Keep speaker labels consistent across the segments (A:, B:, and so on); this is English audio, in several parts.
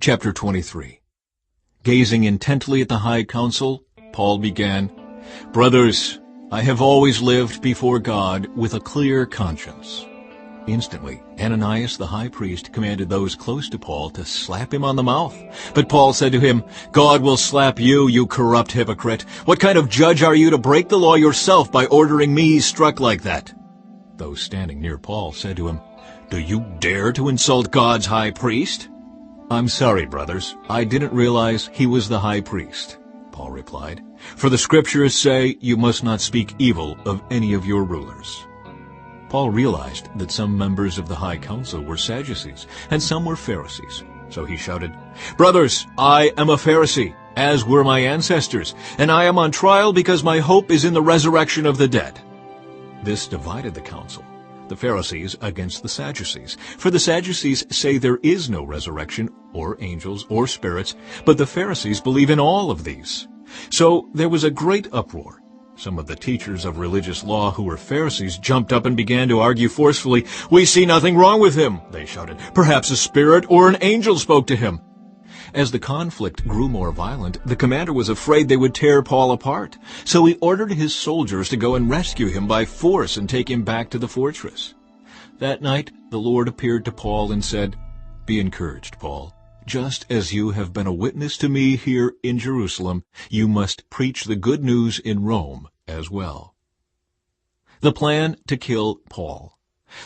A: Chapter 23. Gazing intently at the high council, Paul began, "Brothers, I have always lived before God with a clear conscience." Instantly, Ananias the high priest commanded those close to Paul to slap him on the mouth. But Paul said to him, "God will slap you, you corrupt hypocrite. What kind of judge are you to break the law yourself by ordering me struck like that?" Those standing near Paul said to him, "Do you dare to insult God's high priest?" "I'm sorry, brothers. I didn't realize he was the high priest," Paul replied. "For the scriptures say you must not speak evil of any of your rulers." Paul realized that some members of the high council were Sadducees and some were Pharisees. So he shouted, "Brothers, I am a Pharisee, as were my ancestors, and I am on trial because my hope is in the resurrection of the dead." This divided the council, the Pharisees against the Sadducees. For the Sadducees say there is no resurrection, or angels, or spirits, but the Pharisees believe in all of these. So there was a great uproar. Some of the teachers of religious law who were Pharisees jumped up and began to argue forcefully. "We see nothing wrong with him," they shouted. "Perhaps a spirit or an angel spoke to him." As the conflict grew more violent, the commander was afraid they would tear Paul apart. So he ordered his soldiers to go and rescue him by force and take him back to the fortress. That night the Lord appeared to Paul and said, "Be encouraged, Paul. Just as you have been a witness to me here in Jerusalem, you must preach the good news in Rome as well." The plan to kill Paul.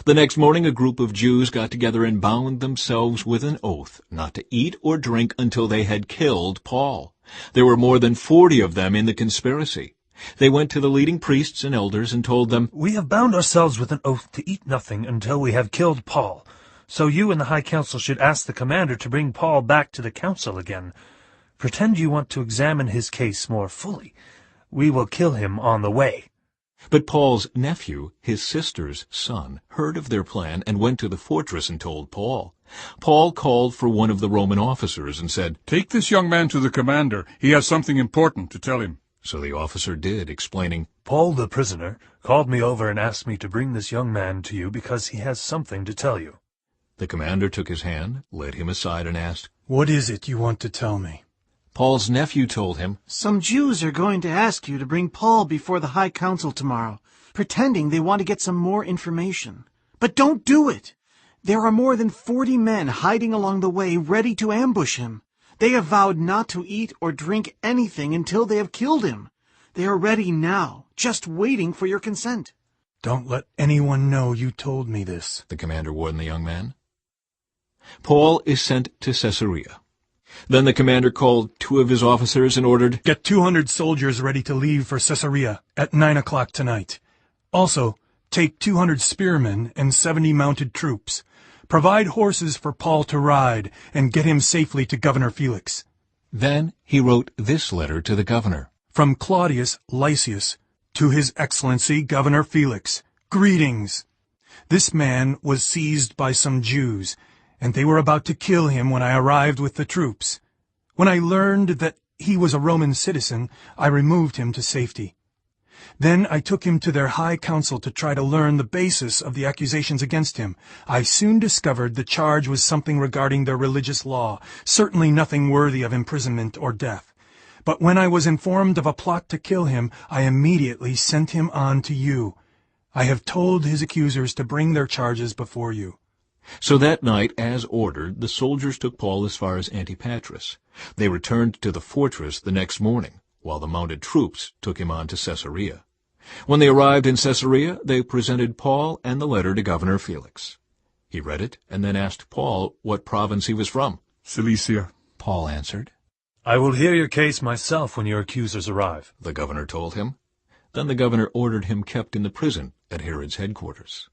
A: The next morning a group of Jews got together and bound themselves with an oath not to eat or drink until they had killed Paul. There were more than 40 of them in the conspiracy. They went to the leading priests and elders and told them,
B: "We have bound ourselves with an oath to eat nothing until we have killed Paul. So you and the high council should ask the commander to bring Paul back to the council again. Pretend you want to examine his case more fully. We will kill him on the way."
A: But Paul's nephew, his sister's son, heard of their plan and went to the fortress and told Paul. Paul called for one of the Roman officers and said,
C: "Take this young man to the commander. He has something important to tell him."
A: So the officer did, explaining,
B: "Paul the prisoner called me over and asked me to bring this young man to you because he has something to tell you."
A: The commander took his hand, led him aside, and asked,
D: "What is it you want to tell me?"
A: Paul's nephew told him,
E: "Some Jews are going to ask you to bring Paul before the high council tomorrow, pretending they want to get some more information. But don't do it! There are more than 40 men hiding along the way ready to ambush him. They have vowed not to eat or drink anything until they have killed him. They are ready now, just waiting for your consent."
D: "Don't let anyone know you told me this,"
A: the commander warned the young man. Paul is sent to Caesarea. Then the commander called 2 of his officers and ordered,
D: "Get 200 soldiers ready to leave for Caesarea at 9 o'clock tonight. Also, take 200 spearmen and 70 mounted troops. Provide horses for Paul to ride and get him safely to Governor Felix."
A: Then he wrote this letter to the governor.
D: "From Claudius Lysias to His Excellency Governor Felix, greetings. This man was seized by some Jews, and they were about to kill him when I arrived with the troops. When I learned that he was a Roman citizen, I removed him to safety. Then I took him to their high council to try to learn the basis of the accusations against him. I soon discovered the charge was something regarding their religious law, certainly nothing worthy of imprisonment or death. But when I was informed of a plot to kill him, I immediately sent him on to you. I have told his accusers to bring their charges before you."
A: So that night, as ordered, the soldiers took Paul as far as Antipatris. They returned to the fortress the next morning, while the mounted troops took him on to Caesarea. When they arrived in Caesarea, they presented Paul and the letter to Governor Felix. He read it and then asked Paul what province he was from.
C: "Cilicia,"
A: Paul answered.
B: "I will hear your case myself when your accusers arrive,"
A: the governor told him. Then the governor ordered him kept in the prison at Herod's headquarters.